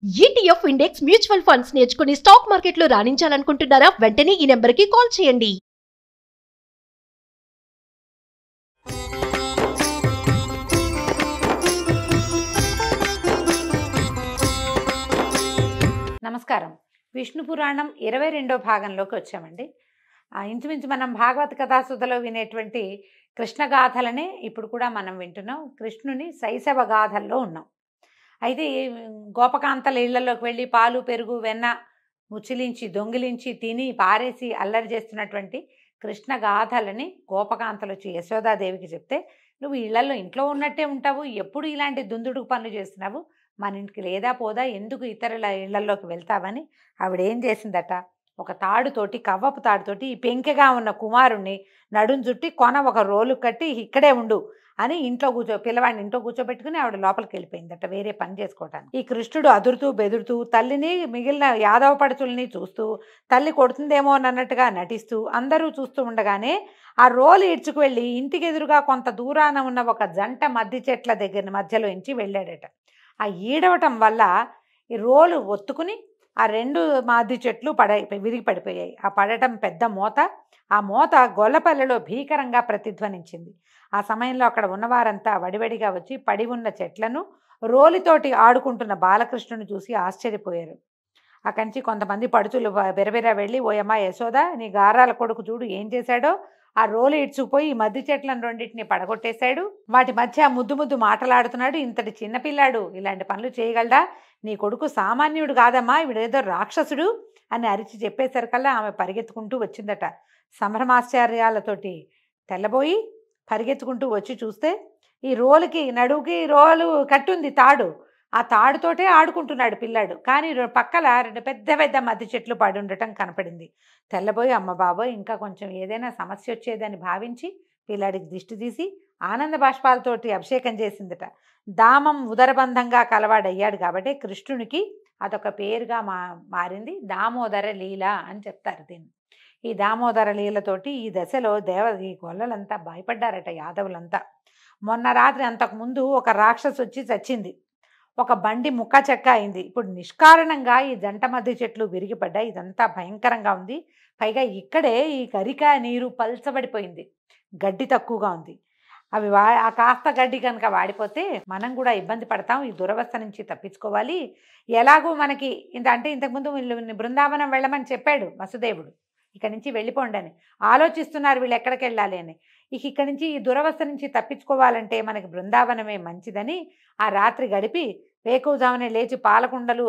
ETF index mutual funds నేర్చుకుని stock మార్కెట్లో రాణించాలనుకుంటున్నారా? వెంటనే ఈ నెంబర్కి కాల్ చేయండి. నమస్కారం. విష్ణు పురాణం 22వ భాగంలోకి వచ్చామండి. ఇంచుమించు మనం భాగవత కథాసుధలో వినేటువంటి కృష్ణగాథలనే ఇప్పుడు కూడా మనం వింటున్నాం. కృష్ణుని శైశవ గాథల్లో ఉన్నాం. అయితే గోపకాంతల ఇళ్లలోకి వెళ్ళి పాలు పెరుగు వెన్న ముచ్చిలించి దొంగిలించి తిని పారేసి అల్లరి చేస్తున్నటువంటి కృష్ణగాథలని గోపకాంతలు వచ్చి యశోదాదేవికి చెప్తే, నువ్వు ఇళ్లలో ఇంట్లో ఉన్నట్టే ఉంటావు, ఎప్పుడు ఇలాంటి దుందుడుకు పనులు చేస్తున్నావు, మన ఇంటికి లేదా పోదా, ఎందుకు ఇతరుల ఇళ్లలోకి వెళ్తావని ఆవిడేం చేసిందట, ఒక తాడుతోటి కవ్వపు తాడుతోటి ఈ పెంకెగా ఉన్న కుమారుణ్ణి నడుం చుట్టి కొన ఒక రోలు కట్టి ఇక్కడే ఉండు అని పిల్లవాడిని ఇంట్లో కూర్చోబెట్టుకుని ఆవిడ లోపలికి వెళ్ళిపోయిందట వేరే పని చేసుకోవటానికి. ఈ కృష్ణుడు అదురుతూ బెదురుతూ తల్లిని మిగిలిన యాదవ పడుచుల్ని చూస్తూ తల్లి కొడుతుందేమో అన్నట్టుగా నటిస్తూ అందరూ చూస్తూ ఉండగానే ఆ రోలు ఈడ్చుకు వెళ్ళి ఇంటికి ఎదురుగా కొంత దూరాన ఉన్న ఒక జంట మద్ది చెట్ల దగ్గర మధ్యలో ఇంచి వెళ్ళాడట. ఆ ఈడవటం వల్ల ఈ రోలు ఒత్తుకుని ఆ రెండు మద్ది చెట్లు విరిగి పడిపోయాయి. ఆ పడటం పెద్ద మోత. ఆ మోత గొల్లపల్లెలో భీకరంగా ప్రతిధ్వనించింది. ఆ సమయంలో అక్కడ ఉన్నవారంతా వడివడిగా వచ్చి పడి ఉన్న చెట్లను రోలితోటి ఆడుకుంటున్న బాలకృష్ణుని చూసి ఆశ్చర్యపోయారు. అక్కడి నుంచి కొంతమంది పడుచులు బెరబెర వెళ్ళి, ఓయమ్మ యశోద, నీ గారాల కొడుకు చూడు ఏం చేశాడో, ఆ రోలు ఇడ్చుకుపోయి ఈ మధ్య చెట్లను రెండింటిని పడగొట్టేశాడు, వాటి మధ్య ముద్దు ముద్దు మాటలాడుతున్నాడు, ఇంతటి చిన్నపిల్లాడు ఇలాంటి పనులు చేయగలడా, నీ కొడుకు సామాన్యుడు కాదమ్మా, వీడేదో రాక్షసుడు అని అరిచి చెప్పేసరికల్లా ఆమె పరిగెత్తుకుంటూ వచ్చిందట. సంభ్రమాశ్చర్యాలతోటి తెల్లబోయి పరిగెత్తుకుంటూ వచ్చి చూస్తే ఈ రోలుకి నడువుకి రోలు కట్టుంది తాడు, ఆ తాడుతోటే ఆడుకుంటున్నాడు పిల్లాడు. కానీ పక్కల రెండు పెద్ద పెద్ద మద్ది చెట్లు పడి ఉండటం కనపడింది. తెల్లబోయి, అమ్మ బాబోయ్, ఇంకా కొంచెం ఏదైనా సమస్య వచ్చేదని భావించి పిల్లాడికి దిష్టి తీసి ఆనంద బాష్పాలతోటి అభిషేకం చేసిందట. దామం ఉదరబంధంగా కలవాడయ్యాడు కాబట్టి కృష్ణునికి అదొక పేరుగా మారింది. దామోదర లీల అని చెప్తారు దీన్ని. ఈ దామోదర లీలతోటి ఈ దశలో ఈ గొల్లలంతా భయపడ్డారట, యాదవులంతా. మొన్న రాత్రి అంతకుముందు ఒక రాక్షసు వచ్చి చచ్చింది, ఒక బండి ముక్క చెక్క అయింది, ఇప్పుడు నిష్కారణంగా ఈ జంట మధ్య చెట్లు విరిగిపడ్డాయి. ఇదంతా భయంకరంగా ఉంది. పైగా ఇక్కడే ఈ గరిక నీరు పల్చబడిపోయింది, గడ్డి తక్కువగా ఉంది. అవి ఆ కాస్త గడ్డి కనుక వాడిపోతే మనం కూడా ఇబ్బంది పడతాం, ఈ దురవస్థ నుంచి తప్పించుకోవాలి. ఎలాగూ మనకి ఇంతకుముందు వీళ్ళు బృందావనం వెళ్ళమని చెప్పాడు వసుదేవుడు, ఇక్కడి నుంచి వెళ్ళిపోండి అని ఆలోచిస్తున్నారు వీళ్ళు ఎక్కడికి వెళ్ళాలి అని. ఇక్కడి నుంచి ఈ దురవస్థ నుంచి తప్పించుకోవాలంటే మనకి బృందావనమే మంచిదని ఆ రాత్రి గడిపి వేకువజామునే లేచి పాలకుండలు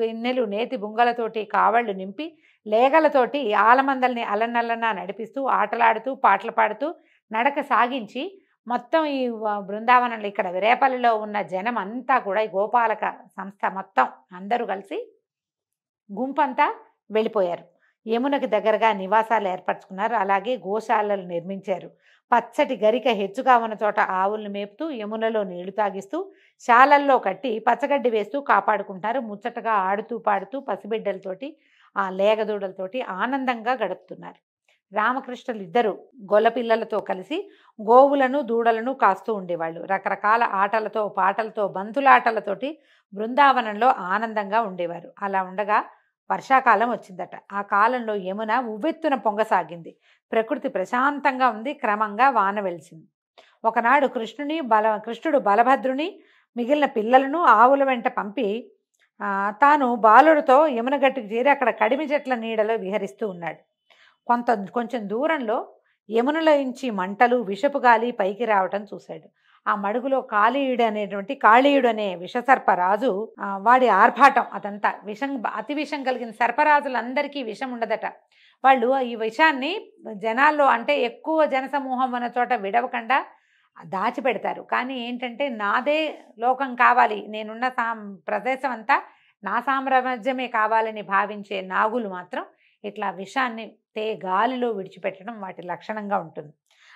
గిన్నెలు నేతి బుంగలతోటి కావళ్ళు నింపి లేగలతోటి ఆలమందల్ని అలనల్లన నడిపిస్తూ ఆటలాడుతూ పాటలు పాడుతూ నడక సాగించి మొత్తం ఈ బృందావనంలో ఇక్కడ రేపల్లిలో ఉన్న జనం అంతా కూడా ఈ గోపాలక సంస్థ మొత్తం అందరూ కలిసి గుంపంతా వెళ్ళిపోయారు. యమునకి దగ్గరగా నివాసాలు ఏర్పరచుకున్నారు. అలాగే గోశాలలు నిర్మించారు. పచ్చటి గరిక హెచ్చుగా ఉన్న చోట ఆవులను మేపుతూ యమునలో నీళ్లు తాగిస్తూ శాలల్లో కట్టి పచ్చగడ్డి వేస్తూ కాపాడుకుంటున్నారు. ముచ్చటగా ఆడుతూ పాడుతూ పసిబిడ్డలతోటి ఆ లేగదూడలతోటి ఆనందంగా గడుపుతున్నారు. రామకృష్ణులు ఇద్దరు గొల్లపిల్లలతో కలిసి గోవులను దూడలను కాస్తూ ఉండేవాళ్ళు. రకరకాల ఆటలతో పాటలతో బంతులాటలతోటి బృందావనంలో ఆనందంగా ఉండేవారు. అలా ఉండగా వర్షాకాలం వచ్చిందట. ఆ కాలంలో యమున ఉవ్వెత్తున పొంగసాగింది. ప్రకృతి ప్రశాంతంగా ఉంది. క్రమంగా వాన వెలిసింది. ఒకనాడు కృష్ణుడు బలభద్రుని మిగిలిన పిల్లలను ఆవుల వెంట పంపి తాను బాలుడితో యమున గట్టుకు చేరి అక్కడ కడిమి చెట్ల నీడలో విహరిస్తూ ఉన్నాడు. కొంచెం దూరంలో యమునలో నుంచి మంటలు విషపు గాలి పైకి రావటం చూశాడు. ఆ మడుగులో కాళీయుడు అనే విషసర్పరాజు, వాడి ఆర్భాటం అదంతా అతి విషం కలిగిన సర్పరాజులందరికీ విషం ఉండదట. వాళ్ళు ఈ విషాన్ని జనాల్లో ఎక్కువ జనసమూహం ఉన్న చోట విడవకుండా దాచిపెడతారు. కానీ ఏంటంటే నాదే లోకం కావాలి, నేనున్న ప్రదేశం అంతా నా సామ్రాజ్యమే కావాలని భావించే నాగులు మాత్రం ఇట్లా విషాన్ని గాలిలో విడిచిపెట్టడం వాటి లక్షణంగా ఉంటుంది.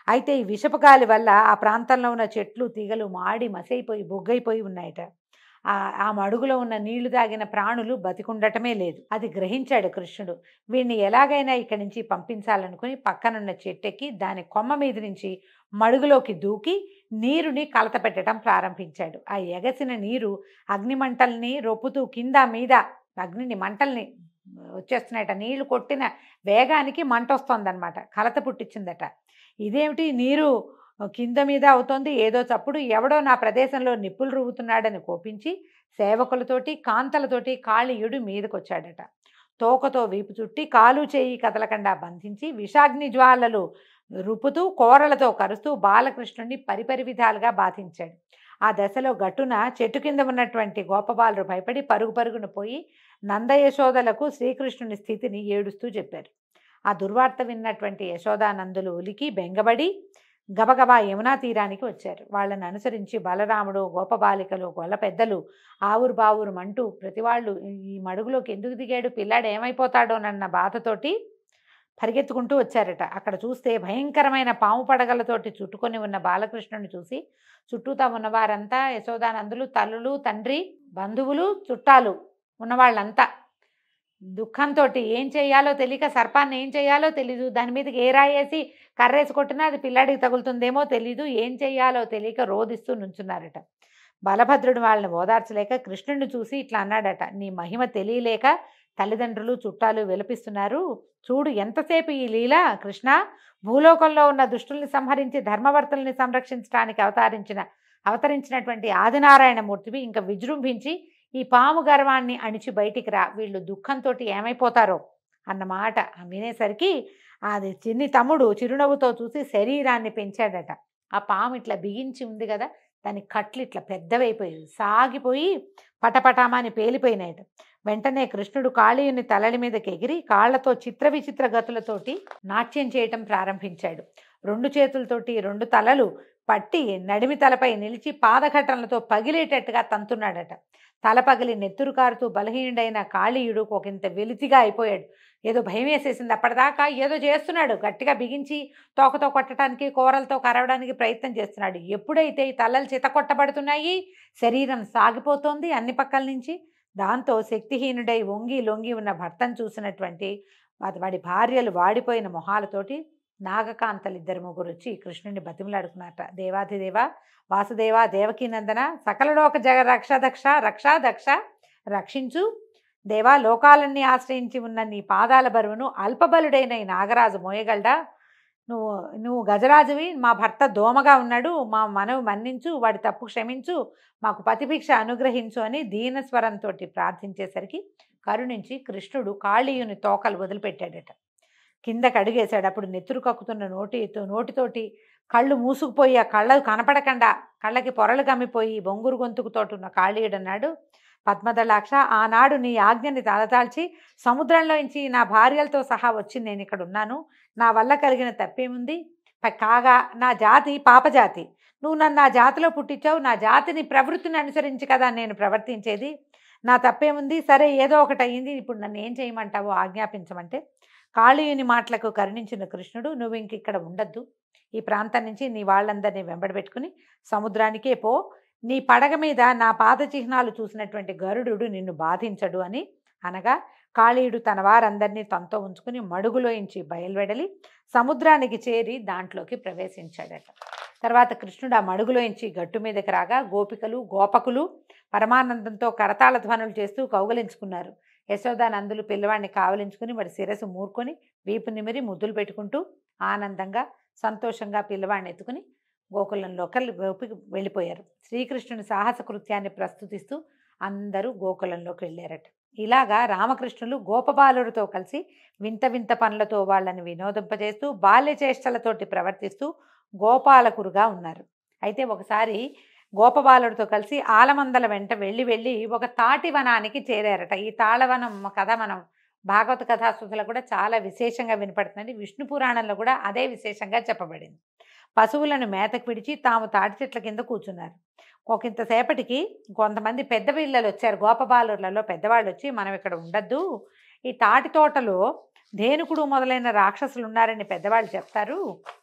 అయితే ఈ విషపు గాలి వల్ల ఆ ప్రాంతంలో ఉన్న చెట్లు తీగలు మాడి మసైపోయి బొగ్గైపోయి ఉన్నాయట. ఆ మడుగులో ఉన్న నీళ్లు తాగిన ప్రాణులు బతికుండటమే లేదు. అది గ్రహించాడు కృష్ణుడు. వీడిని ఎలాగైనా ఇక్కడి నుంచి పంపించాలనుకుని పక్కనున్న చెట్టెక్కి దాని కొమ్మ మీద నుంచి మడుగులోకి దూకి నీరుని కలత పెట్టడం ప్రారంభించాడు. ఆ ఎగసిన నీరు అగ్నిమంటల్ని రొప్పుతూ కింద మీద అగ్నిని మంటల్ని వచ్చేస్తున్నాయట. నీళ్లు కొట్టిన వేగానికి మంట వస్తోందనమాట. కలత పుట్టించిందట. ఇదేమిటి నీరు కింద మీద అవుతోంది, ఏదో చప్పుడు, ఎవడో నా ప్రదేశంలో నిప్పులు రువ్వుతున్నాడని కోపించి సేవకులతోటి కాంతలతోటి కాళీయుడు మీదకొచ్చాడట. తోకతో వీపు చుట్టి కాలు చేయి కదలకుండా బంధించి విషాగ్ని జ్వాలలు రుపుతూ కోరలతో కరుస్తూ బాలకృష్ణుడిని పరిపరి విధాలుగా బాధించాడు. ఆ దశలో గట్టున చెట్టు కింద ఉన్నటువంటి గోపబాలురు భయపడి పరుగు పరుగున పోయి నందయశోదలకు శ్రీకృష్ణుని స్థితిని ఏడుస్తూ చెప్పారు. ఆ దుర్వార్త విన్నటువంటి యశోదానందులు ఉలికి బెంగబడి గబగబా యమునా తీరానికి వచ్చారు. వాళ్ళని అనుసరించి బలరాముడు, గోపబాలికలు, గొల్ల పెద్దలు ఆవురు బావురు మంటూ ప్రతివాళ్ళు ఈ మడుగులోకి ఎందుకు దిగాడు, పిల్లాడు ఏమైపోతాడోనన్న బాధతోటి పరిగెత్తుకుంటూ వచ్చారట. అక్కడ చూస్తే భయంకరమైన పాము పడగలతోటి చుట్టుకొని ఉన్న బాలకృష్ణుని చూసి చుట్టూతా ఉన్నవారంతా యశోదానందులు, తల్లులు, తండ్రి, బంధువులు, చుట్టాలు ఉన్నవాళ్ళంతా దుఃఖంతో ఏం చేయాలో తెలియక, సర్పాన్ని ఏం చేయాలో తెలీదు, దాని మీదకి ఏ రాయేసి కర్రేసి కొట్టినా అది పిల్లాడికి తగులుతుందేమో తెలీదు, ఏం చేయాలో తెలియక రోదిస్తూ నుంచున్నారట. బలభద్రుడు వాళ్ళని ఓదార్చలేక కృష్ణుడిని చూసి ఇట్లా అన్నాడట, నీ మహిమ తెలియలేక తల్లిదండ్రులు చుట్టాలు విలపిస్తున్నారు. చూడు ఎంతసేపు ఈ లీల కృష్ణ. భూలోకంలో ఉన్న దుష్టుల్ని సంహరించి ధర్మవర్తుల్ని సంరక్షించడానికి అవతరించినటువంటి ఆదినారాయణమూర్తివి ఇంక విజృంభించి ఈ పాము గర్వాన్ని అణిచి బయటికి రా, వీళ్ళు దుఃఖంతో ఏమైపోతారో అన్నమాట వినేసరికి అది చిన్ని తమ్ముడు చిరునవ్వుతో చూసి శరీరాన్ని పెంచాడట. ఆ పాము ఇట్లా బిగించి ఉంది కదా, దాని కట్లు ఇట్లా పెద్దవైపోయి సాగిపోయి పటపటామాని పేలిపోయినాయట. వెంటనే కృష్ణుడు కాళీయుని తలల మీదకి ఎగిరి కాళ్లతో చిత్ర విచిత్ర గతులతోటి నాట్యం చేయటం ప్రారంభించాడు. 2 చేతులతోటి 2 తలలు పట్టి నడిమి తలపై నిలిచి పాదఘటనలతో పగిలేటట్టుగా తంతున్నాడట. తల పగిలి నెత్తురు కారుతూ బలహీనుడైన కాళీయుడు ఒకంత వెలితిగా అయిపోయాడు. ఏదో భయం వేసేసింది. అప్పటిదాకా ఏదో చేస్తున్నాడు, గట్టిగా బిగించి తోకతో కొట్టడానికి, కూరలతో కరవడానికి ప్రయత్నం చేస్తున్నాడు. ఎప్పుడైతే ఈ తలలు చితకొట్టబడుతున్నాయి, శరీరం సాగిపోతోంది అన్ని పక్కల నుంచి. దాంతో శక్తిహీనుడై వంగి లొంగి ఉన్న భర్తను చూసినటువంటి వాడి భార్యలు వాడిపోయిన మొహాలతోటి నాగకాంతలిద్దరు ముగ్గురు వచ్చి కృష్ణుని బతిమలాడుకున్నారట. దేవాధిదేవ వాసుదేవ దేవకీనందన సకలలోక జగ రక్ష దక్ష రక్షించు దేవా, లోకాలన్నీ ఆశ్రయించి ఉన్న నీ పాదాల బరువును అల్పబలుడైన ఈ నాగరాజు మోయగలడా? నువ్వు గజరాజువి, మా భర్త దోమగా ఉన్నాడు, మా మనవి మన్నించు, వాడి తప్పు క్షమించు, మాకు పతిభిక్ష అనుగ్రహించు అని దీనస్వరంతో ప్రార్థించేసరికి కరుణించి కృష్ణుడు కాళీయుని తోకలు వదిలిపెట్టాడట. కిందకి అడుగేశాడు. అప్పుడు నెత్తురు కక్కుతున్న నోటితోటి కళ్ళు మూసుకుపోయి ఆ కళ్ళకు కనపడకుండా కళ్ళకి పొరలు కమ్మిపోయి బొంగురు గొంతుకుతోటున్న కాళీయుడన్నాడు, పద్మదళాక్ష, ఆనాడు నీ ఆజ్ఞని తలదాల్చి సముద్రంలోంచి నా భార్యలతో సహా వచ్చి నేను ఇక్కడ ఉన్నాను. నా వల్ల కలిగిన తప్పేముంది? కాగా నా జాతి పాపజాతి, నువ్వు నన్ను నా జాతిలో పుట్టించావు, నా జాతిని ప్రవృత్తిని అనుసరించి కదా నేను ప్రవర్తించేది, నా తప్పేముంది? సరే ఏదో ఒకటి అయ్యింది, ఇప్పుడు నన్ను ఏం చేయమంటావో ఆజ్ఞాపించమంటే కాళీయుని మాటలకు కరుణించిన కృష్ణుడు, నువ్వు ఇంక ఇక్కడ ఉండద్దు, ఈ ప్రాంతం నుంచి నీ వాళ్ళందరినీ వెంబడబెట్టుకుని సముద్రానికే పో, నీ పడగ మీద నా పాద చిహ్నాలు చూసినటువంటి గరుడు నిన్ను బాధించడు అని అనగా కాళీయుడు తన వారందరినీ తనతో ఉంచుకుని మడుగులోంచి బయలువెడలి సముద్రానికి చేరి దాంట్లోకి ప్రవేశించాడట. తర్వాత కృష్ణుడు ఆ మడుగులోంచి గట్టు మీదకి రాగా గోపికలు గోపకులు పరమానందంతో కరతాళ ధ్వనులు చేస్తూ కౌగలించుకున్నారు. యశోదానందులు పిల్లవాడిని కావలించుకుని వాడి శిరస్సు మూరుకొని వీపు నిమిరి ముద్దులు పెట్టుకుంటూ ఆనందంగా సంతోషంగా పిల్లవాడిని ఎత్తుకుని గోకులంలోకి వెళ్ళిపోయారు. శ్రీకృష్ణుని సాహస కృత్యాన్ని ప్రస్తుతిస్తూ అందరూ గోకులంలోకి వెళ్ళారట. ఇలాగా రామకృష్ణులు గోపబాలుడితో కలిసి వింత వింత పనులతో వాళ్ళని వినోదింపజేస్తూ బాల్య చేష్టలతోటి ప్రవర్తిస్తూ గోపాలకురుగా ఉన్నారు. అయితే ఒకసారి గోపబాలుడితో కలిసి ఆలమందల వెంట వెళ్ళి ఒక తాటివనానికి చేరారట. ఈ తాళవనం కథ మనం భాగవత కథాసుధలో కూడా చాలా విశేషంగా వినపడుతుంది. విష్ణు పురాణంలో కూడా అదే విశేషంగా చెప్పబడింది. పశువులను మేతకు విడిచి తాము తాటి చెట్ల కింద కూర్చున్నారు. ఒకంతసేపటికి కొంతమంది పెద్ద పిల్లలు వచ్చారు. గోపబాలుర్లలో పెద్దవాళ్ళు వచ్చి, మనం ఇక్కడ ఉండద్దు, ఈ తాటి తోటలో ధేనుకుడు మొదలైన రాక్షసులు ఉన్నారని పెద్దవాళ్ళు చెప్తారు,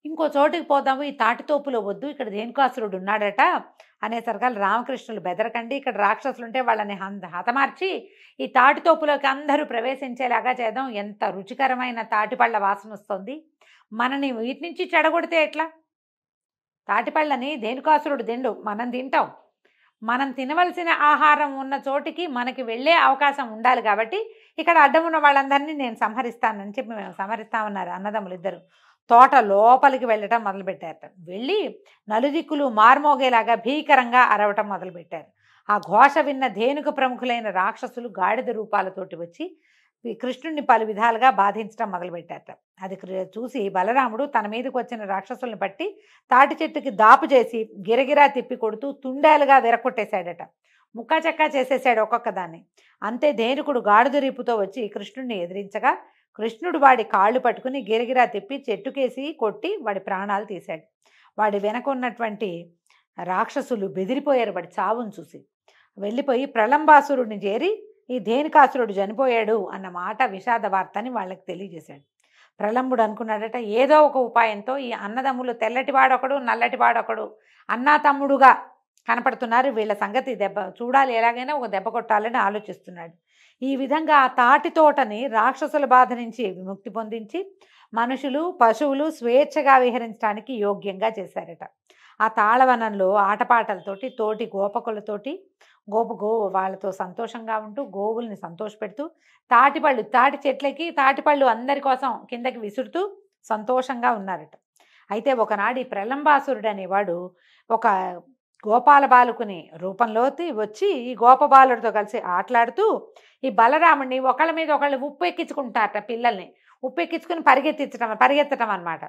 ఇంకో చోటుకి పోదాము, ఈ తాటితోపులో వద్దు, ఇక్కడ ధేనుకాసురుడు ఉన్నాడట అనేసరికల్ రామకృష్ణులు బెదరకండి, ఇక్కడ రాక్షసులు ఉంటే వాళ్ళని హతమార్చి ఈ తాటితోపులోకి అందరూ ప్రవేశించేలాగా చేద్దాం, ఎంత రుచికరమైన తాటిపళ్ళ వాసన వస్తుంది, మనని వీటి నుంచి చెడగొడితే ఎట్లా, తాటిపళ్ళని ధేనుకాసురుడు తిండు, మనం తింటాం. మనం తినవలసిన ఆహారం ఉన్న చోటికి మనకి వెళ్ళే అవకాశం ఉండాలి కాబట్టి ఇక్కడ అడ్డం ఉన్న వాళ్ళందరినీ నేను సంహరిస్తానని చెప్పి మేము సంహరిస్తామన్నారు అన్నదమ్ములు ఇద్దరు. తోట లోపలికి వెళ్ళటం మొదలుపెట్టారట. వెళ్ళి నలుదిక్కులు మార్మోగేలాగా భీకరంగా అరవటం మొదలుపెట్టారు. ఆ ఘోష విన్న ధేనుక ప్రముఖులైన రాక్షసులు గాడిద రూపాలతోటి వచ్చి ఈ కృష్ణుడిని పలు విధాలుగా బాధించడం మొదలుపెట్టారట. అది చూసి బలరాముడు తన మీదకి వచ్చిన రాక్షసుల్ని పట్టి తాటి చెట్టుకి దాపు చేసి గిరగిరా తిప్పి కొడుతూ తుండేలుగా విరకొట్టేశాడట. ముక్కా చెక్కా చేసేసాడు ఒక్కొక్క దాన్ని. అంతే ధేనుకుడు గాడిద రీపుతో వచ్చి కృష్ణుడిని ఎదిరించగా కృష్ణుడు వాడి కాళ్ళు పట్టుకుని గిరగిరా తిప్పి చెట్టుకేసి కొట్టి వాడి ప్రాణాలు తీశాడు. వాడి వెనకున్నటువంటి రాక్షసులు బెదిరిపోయారు వాడి చావును చూసి. వెళ్ళిపోయి ప్రళంబాసురుడిని చేరి ఈ ధేనుకాసురుడు చనిపోయాడు అన్న మాట విషాద వార్తని వాళ్ళకి తెలియజేశాడు. ప్రళంబుడు అనుకున్నాడట, ఏదో ఒక ఉపాయంతో ఈ అన్నదమ్ములు తెల్లటివాడొకడు నల్లటివాడొకడు అన్నా తమ్ముడుగా కనపడుతున్నారు, వీళ్ళ సంగతి దెబ్బ చూడాలి, ఎలాగైనా ఒక దెబ్బ కొట్టాలని ఆలోచిస్తున్నాడు. ఈ విధంగా ఆ తాటి తోటని రాక్షసుల బాధ నుంచి విముక్తి పొందించి మనుషులు పశువులు స్వేచ్ఛగా విహరించడానికి యోగ్యంగా చేశారట. ఆ తాళవనంలో ఆటపాటలతోటి తోటి గోపకులతోటి వాళ్ళతో సంతోషంగా ఉంటూ గోవుల్ని సంతోషపెడుతూ తాటి చెట్లకి తాటిపళ్ళు అందరి కోసం కిందకి విసురుతూ సంతోషంగా ఉన్నారట. అయితే ఒకనాడు ఈ ప్రళంబాసురుడు అనేవాడు ఒక గోపాల బాలుకుని రూపంలోకి వచ్చి ఈ గోపబాలుడితో కలిసి ఆటలాడుతూ ఈ బలరాముడిని ఒకళ్ళ మీద ఒకళ్ళు ఉప్పు ఎక్కించుకుంటారట. పిల్లల్ని ఉప్పు ఎక్కించుకుని పరిగెత్తటం అన్నమాట.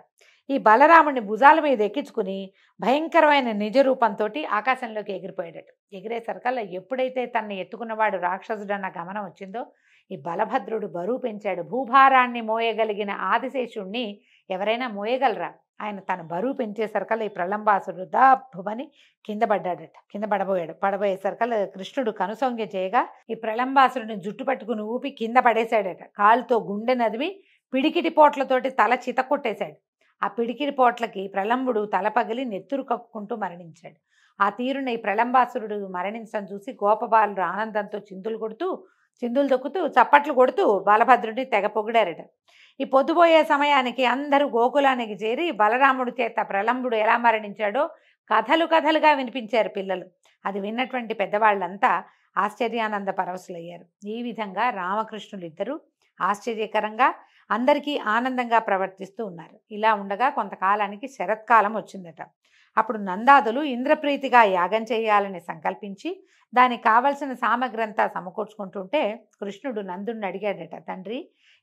ఈ బలరాముడిని భుజాల మీద ఎక్కించుకుని భయంకరమైన నిజ రూపంతో ఆకాశంలోకి ఎగిరిపోయాడట. ఎగిరేసరికల్లా ఎప్పుడైతే తనని ఎత్తుకున్నవాడు రాక్షసుడన్న గమనం వచ్చిందో ఈ బలభద్రుడు బరువు పెంచాడు. భూభారాన్ని మోయగలిగిన ఆదిశేషుణ్ణి ఎవరైనా మోయగలరా? ఆయన తన బరువు పెంచేసరికల్లా ఈ ప్రళంబాసుడు దాబ్బుమని కింద పడబోయేసరికల్లా కృష్ణుడు కనుసొంగ చేయగా ఈ ప్రళంబాసుడిని జుట్టు పట్టుకుని ఊపి కింద పడేశాడట. కాలుతో గుండె నదివి పిడికిటి పోట్లతోటి తల చితకొట్టేశాడు. ఆ పిడికిటి పోట్లకి ప్రళంబుడు తల పగిలి నెత్తురు కక్కుకుంటూ మరణించాడు. ఆ తీరున ఈ ప్రళంబాసురుడు మరణించడం చూసి గోపబాలుడు ఆనందంతో చిందులు దొక్కుతూ చప్పట్లు కొడుతూ బాలభద్రుడిని తెగ పొగిడారట. ఈ పొద్దుపోయే సమయానికి అందరూ గోకులానికి చేరి బలరాముడి చేత ప్రళంబుడు ఎలా మరణించాడో కథలుగా వినిపించారు పిల్లలు. అది విన్నటువంటి పెద్దవాళ్ళంతా ఆశ్చర్యానంద పరవశులయ్యారు. ఈ విధంగా రామకృష్ణులు ఇద్దరు ఆశ్చర్యకరంగా అందరికీ ఆనందంగా ప్రవర్తిస్తూ ఉన్నారు. ఇలా ఉండగా కొంతకాలానికి శరత్కాలం వచ్చిందట. అప్పుడు నందాదులు ఇంద్రప్రీతిగా యాగం చేయాలని సంకల్పించి దానికి కావలసిన సామగ్రి అంతా సమకూర్చుకుంటుంటే కృష్ణుడు నందుడిని అడిగాడట, తండ్రి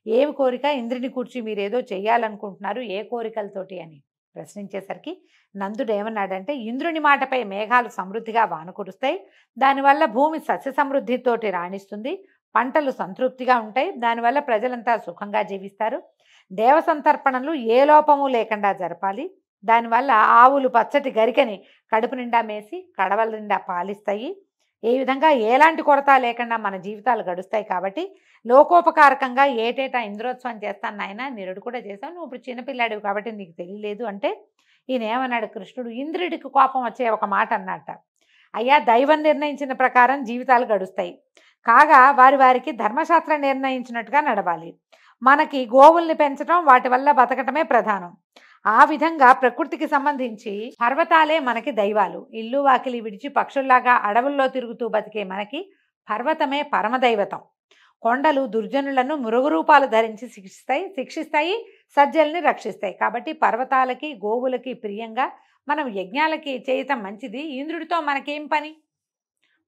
ఏమి కోరిక? ఇంద్రుని కూర్చి మీరేదో చెయ్యాలనుకుంటున్నారు, ఏ కోరికలతోటి అని ప్రశ్నించేసరికి నందుడు ఏమన్నాడంటే, ఇంద్రుని మాటపై మేఘాలు సమృద్ధిగా వాన కురుస్తాయి, దానివల్ల భూమి సస్య సమృద్ధితోటి రాణిస్తుంది, పంటలు సంతృప్తిగా ఉంటాయి, దానివల్ల ప్రజలంతా సుఖంగా జీవిస్తారు, దేవ సంతర్పణలు ఏ లోపము లేకుండా జరపాలి, దానివల్ల ఆవులు పచ్చటి గరికని కడుపు నిండా మేసి కడవల నిండా పాలిస్తాయి, ఏ విధంగా ఎలాంటి కొరత లేకుండా మన జీవితాలు గడుస్తాయి, కాబట్టి లోకోపకారకంగా ఏటేటా ఇంద్రోత్సవం చేస్తాను నాయన, నిరుడు కూడా చేశావు, నువ్వు ఇప్పుడు చిన్నపిల్లాడివి కాబట్టి నీకు తెలియలేదు అంటే ఈయన ఏమన్నాడు కృష్ణుడు, ఇంద్రుడికి కోపం వచ్చే ఒక మాట అన్నట్ట, అయ్యా దైవం నిర్ణయించిన ప్రకారం జీవితాలు గడుస్తాయి, కాగా వారికి ధర్మశాస్త్రం నిర్ణయించినట్టుగా నడవాలి, మనకి గోవుల్ని పెంచడం వాటి వల్ల బతకటమే ప్రధానం, ఆ విధంగా ప్రకృతికి సంబంధించి పర్వతాలే మనకి దైవాలు, ఇల్లు వాకిలి విడిచి పక్షుల్లాగా అడవుల్లో తిరుగుతూ బతికే మనకి పర్వతమే పరమదైవతం, కొండలు దుర్జనులను మృగ రూపాలు ధరించి శిక్షిస్తాయి, సజ్జల్ని రక్షిస్తాయి, కాబట్టి పర్వతాలకి గోవులకి ప్రియంగా మనం యజ్ఞాలకి చేయటం మంచిది, ఇంద్రుడితో మనకేం పని,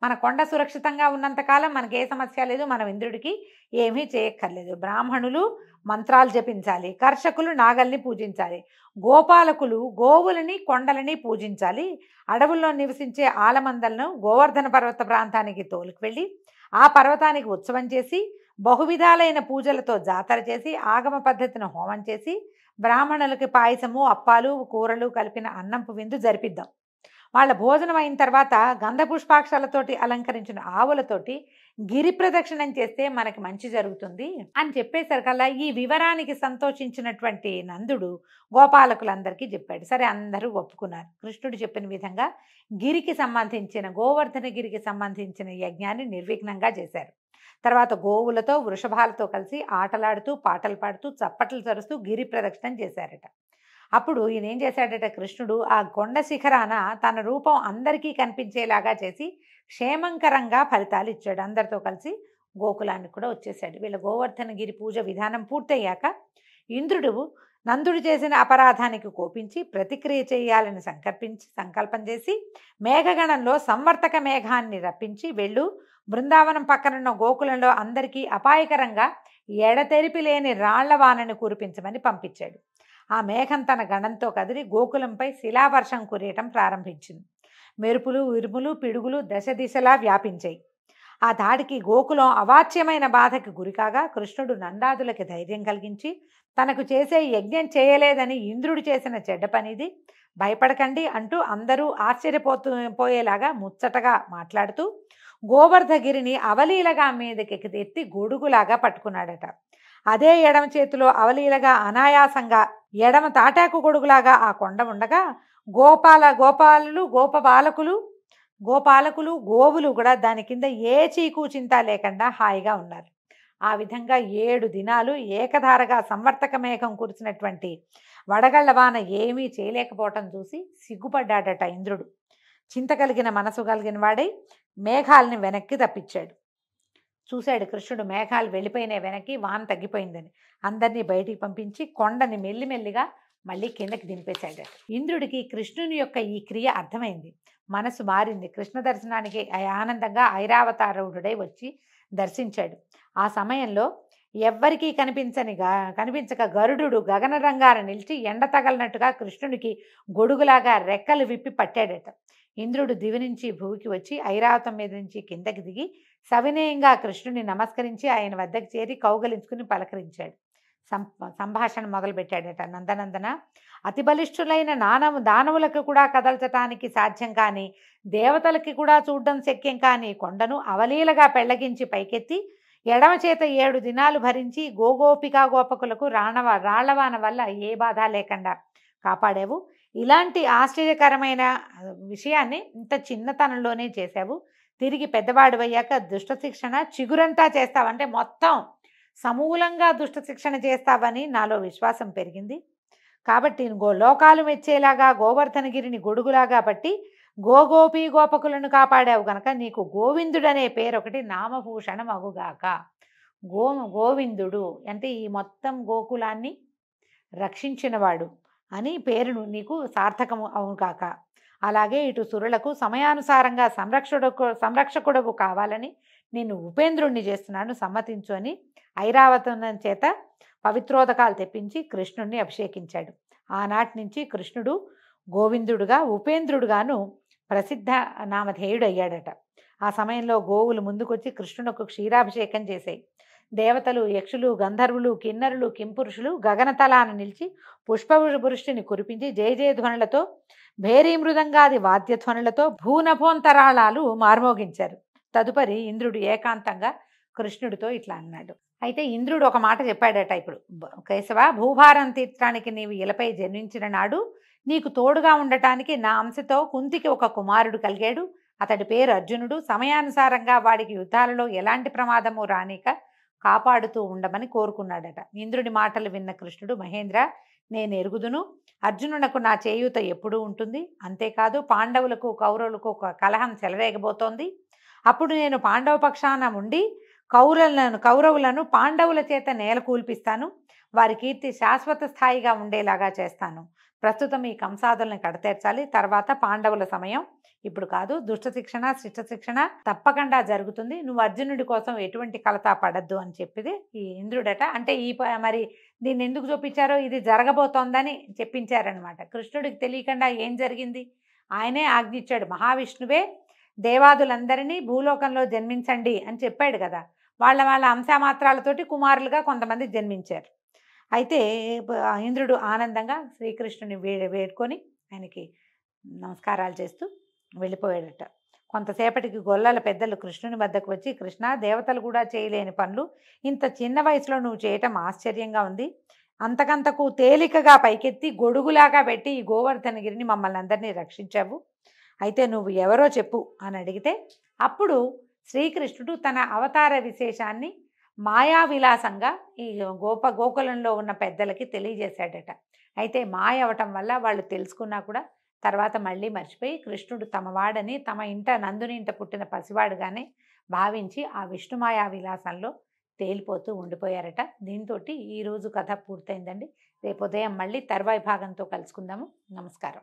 మన కొండ సురక్షితంగా ఉన్నంతకాలం మనకి ఏ సమస్య లేదు, మనం ఇంద్రుడికి ఏమీ చేయక్కర్లేదు, బ్రాహ్మణులు మంత్రాలు జపించాలి, కర్షకులు నాగల్ని పూజించాలి, గోపాలకులు గోవులని కొండలని పూజించాలి, అడవుల్లో నివసించే ఆలమందలను గోవర్ధన పర్వత ప్రాంతానికి తోలుకు వెళ్ళి ఆ పర్వతానికి ఉత్సవం చేసి బహువిధాలైన పూజలతో జాతర చేసి ఆగమ పద్ధతిని హోమం చేసి బ్రాహ్మణులకి పాయసము అప్పాలు కూరలు కలిపిన అన్నంపు విందు జరిపిద్దాం, వాళ్ళ భోజనం అయిన తర్వాత గంధ పుష్పాక్షలతోటి అలంకరించిన ఆవులతోటి గిరి ప్రదక్షిణం చేస్తే మనకి మంచి జరుగుతుంది అని చెప్పేసరికల్లా ఈ వివరానికి సంతోషించినటువంటి నందుడు గోపాలకులందరికీ చెప్పాడు. సరే అందరూ ఒప్పుకున్నారు. కృష్ణుడు చెప్పిన విధంగా గోవర్ధన గిరికి సంబంధించిన యజ్ఞాన్ని నిర్విఘ్నంగా చేశారు. తర్వాత గోవులతో వృషభాలతో కలిసి ఆటలాడుతూ పాటలు పాడుతూ చప్పట్లు చరుస్తూ గిరి ప్రదక్షిణం చేశారట. అప్పుడు ఈయన ఏం చేశాడట, కృష్ణుడు ఆ కొండ శిఖరాన తన రూపం అందరికీ కనిపించేలాగా చేసి క్షేమంకరంగా ఫలితాలు ఇచ్చాడు. అందరితో కలిసి గోకులానికి కూడా వచ్చేసాడు. వీళ్ళ గోవర్ధనగిరి పూజ విధానం పూర్తయ్యాక ఇంద్రుడు నందుడు చేసిన అపరాధానికి కోపించి ప్రతిక్రియ చేయాలని సంకల్పం చేసి మేఘగణంలో సంవర్తక మేఘాన్ని రప్పించి వెళ్ళు బృందావనం పక్కనున్న గోకులంలో అందరికీ అపాయకరంగా ఎడతెరిపి లేని రాళ్లవానని కురిపించమని పంపించాడు. ఆ మేఘం తన గణంతో కదిలి గోకులంపై శిలావర్షం కురియటం ప్రారంభించింది. మెరుపులు ఉరుములు పిడుగులు దశ దిశలా వ్యాపించాయి. ఆ దాడికి గోకులం అవాచ్యమైన బాధకి గురికాగా కృష్ణుడు నందాదులకి ధైర్యం కలిగించి తనకు చేసే యజ్ఞం చేయలేదని ఇంద్రుడు చేసిన చెడ్డ పనిది, భయపడకండి అంటూ అందరూ పోయేలాగా ముచ్చటగా మాట్లాడుతూ గోవర్ధగిరిని అవలీలగా మీదకి ఎత్తి గొడుగులాగా పట్టుకున్నాడట. అదే ఎడమ చేతిలో అవలీలగా అనాయాసంగా ఎడమ తాటాకు గొడుగులాగా ఆ కొండ ఉండగా గోపాలకులు గోవులు కూడా దాని కింద ఏ చీకు చింత లేకుండా హాయిగా ఉన్నారు. ఆ విధంగా 7 దినాలు ఏకధారగా సంవర్తక మేఘం కురిసినటువంటి వడగళ్ల వాన ఏమీ చేయలేకపోవటం చూసి సిగ్గుపడ్డాడట ఇంద్రుడు. చింత కలిగిన మనసు కలిగిన వాడై మేఘాలని వెనక్కి తప్పించాడు. చూశాడు కృష్ణుడు మేఘాలు వెళ్ళిపోయినాయి వెనక్కి, వాన తగ్గిపోయిందని. అందరినీ బయటికి పంపించి కొండని మెల్లిమెల్లిగా మళ్ళీ కిందకి దింపేశాడు. ఇంద్రుడికి కృష్ణుని యొక్క ఈ క్రియ అర్థమైంది. మనసు మారింది. కృష్ణ దర్శనానికి ఆనందంగా ఐరావతారుడై వచ్చి దర్శించాడు. ఆ సమయంలో ఎవ్వరికీ కనిపించక గరుడు గగన రంగాన నిలిచి ఎండ తగలనట్టుగా కృష్ణుడికి గొడుగులాగా రెక్కలు విప్పి పట్టాడట. ఇంద్రుడు దివి నుంచి భూమికి వచ్చి ఐరావతం మీద నుంచి కిందకి దిగి సవినయంగా కృష్ణుని నమస్కరించి ఆయన వద్దకు చేరి కౌగలించుకుని పలకరించాడు. సంభాషణ మొదలుపెట్టాడట. నందనందన, అతి బలిష్ఠులైన దానవులకు కూడా కదల్చటానికి సాధ్యం కాని, దేవతలకి కూడా చూడడం శక్యం కాని కొండను అవలీలగా పెళ్లగించి పైకెత్తి ఎడమ చేత 7 దినాలు భరించి గోపికాగోపకులకు రాళ్లవాన వల్ల ఏ బాధ లేకుండా కాపాడావు. ఇలాంటి ఆశ్చర్యకరమైన విషయాన్ని ఇంత చిన్నతనంలోనే చేశావు. తిరిగి పెద్దవాడు అయ్యాక దుష్ట శిక్షణ చిగురంతా చేస్తావంటే మొత్తం సమూలంగా దుష్ట శిక్షణ చేస్తావని నాలో విశ్వాసం పెరిగింది. కాబట్టి లోకాలు మెచ్చేలాగా గోవర్ధనగిరిని గొడుగులాగా పట్టి గోపీ గోపకులను కాపాడావు గనక నీకు గోవిందుడనే పేరొకటి నామభూషణం అగుగాక. గోవిందుడు అంటే ఈ మొత్తం గోకులాన్ని రక్షించినవాడు అని పేరును నీకు సార్థకము అవుగాక. అలాగే ఇటు సురులకు సమయానుసారంగా సంరక్షకుడవు కావాలని నేను ఉపేంద్రుణ్ణి చేస్తున్నాను, సమ్మతించు అని ఐరావతం చేత పవిత్రోదకాలు తెప్పించి కృష్ణుణ్ణి అభిషేకించాడు. ఆనాటి నుంచి కృష్ణుడు గోవిందుడుగా ఉపేంద్రుడుగాను ప్రసిద్ధ నామధేయుడు అయ్యాడట. ఆ సమయంలో గోవులు ముందుకొచ్చి కృష్ణునకు క్షీరాభిషేకం చేశాయి. దేవతలు, యక్షులు, గంధర్వులు, కిన్నరులు, కింపురుషులు గగనతలాన నిలిచి పుష్పవృష్టిని కురిపించి జయజయధ్వనులతో భేరీ మృదంగాది వాద్యధ్వనులతో భూనభోంతరాళాలు మార్మోగించారు. తదుపరి ఇంద్రుడు ఏకాంతంగా కృష్ణుడితో ఇట్లా అన్నాడు. అయితే ఇంద్రుడు ఒక మాట చెప్పాడట. ఇప్పుడు కేశవ, భూభారం తీర్చడానికి నీవు ఇలపై జన్మించిన నాడు నీకు తోడుగా ఉండటానికి నా అంశతో కుంతికి ఒక కుమారుడు కలిగాడు. అతడి పేరు అర్జునుడు. సమయానుసారంగా వాడికి యుద్ధాలలో ఎలాంటి ప్రమాదము రానిక కాపాడుతూ ఉండమని కోరుకున్నాడట. ఇంద్రుడి మాటలు విన్న కృష్ణుడు, మహేంద్ర, నేను ఎరుగుదును. అర్జునునకు నా చేయూత ఎప్పుడూ ఉంటుంది. అంతేకాదు పాండవులకు కౌరవులకు ఒక కలహం చెలరేగబోతోంది. అప్పుడు నేను పాండవ పక్షాన ఉండి కౌరవులను పాండవుల చేత నేల కూల్పిస్తాను. వారి కీర్తి శాశ్వత స్థాయిగా ఉండేలాగా చేస్తాను. ప్రస్తుతం ఈ కంసాదులను కడతేర్చాలి. తర్వాత పాండవుల సమయం, ఇప్పుడు కాదు. దుష్ట శిక్షణ, శిష్ట శిక్షణ తప్పకుండా జరుగుతుంది. నువ్వు అర్జునుడి కోసం ఎటువంటి కలత పడద్దు అని చెప్పిది ఈ ఇంద్రుడట. అంటే మరి దీన్ని ఎందుకు చూపించారో, ఇది జరగబోతోందని చెప్పించారనమాట. కృష్ణుడికి తెలియకుండా ఏం జరిగింది, ఆయనే ఆజ్ఞించాడు. మహావిష్ణువే దేవాదులందరినీ భూలోకంలో జన్మించండి అని చెప్పాడు కదా. వాళ్ళ అంశమాత్రాలతోటి కుమారులుగా కొంతమంది జన్మించారు. అయితే ఇంద్రుడు ఆనందంగా శ్రీకృష్ణుని వేడుకొని ఆయనకి నమస్కారాలు చేస్తూ వెళ్ళిపోయాడట. కొంతసేపటికి గొల్లల పెద్దలు కృష్ణుని వద్దకు వచ్చి, కృష్ణ, దేవతలు కూడా చేయలేని పనులు ఇంత చిన్న వయసులో నువ్వు చేయటం ఆశ్చర్యంగా ఉంది. అంతకంతకు తేలికగా పైకెత్తి గొడుగులాగా పెట్టి ఈ గోవర్ధనగిరిని మమ్మల్ని అందరినీ రక్షించావు. అయితే నువ్వు ఎవరో చెప్పు అని అడిగితే అప్పుడు శ్రీకృష్ణుడు తన అవతార విశేషాన్ని మాయా విలాసంగా ఈ గోకులంలో ఉన్న పెద్దలకి తెలియజేశాడట. అయితే మాయ అవటం వల్ల వాళ్ళు తెలుసుకున్నా కూడా తర్వాత మళ్ళీ మర్చిపోయి కృష్ణుడు తమ వాడని, తమ ఇంట నందుని ఇంట పుట్టిన పసివాడుగానే భావించి ఆ విష్ణుమాయా విలాసంలో తేలిపోతూ ఉండిపోయారట. దీంతో ఈరోజు కథ పూర్తయిందండి. రేపు ఉదయం మళ్ళీ తర్వాయి భాగంతో కలుసుకుందాము. నమస్కారం.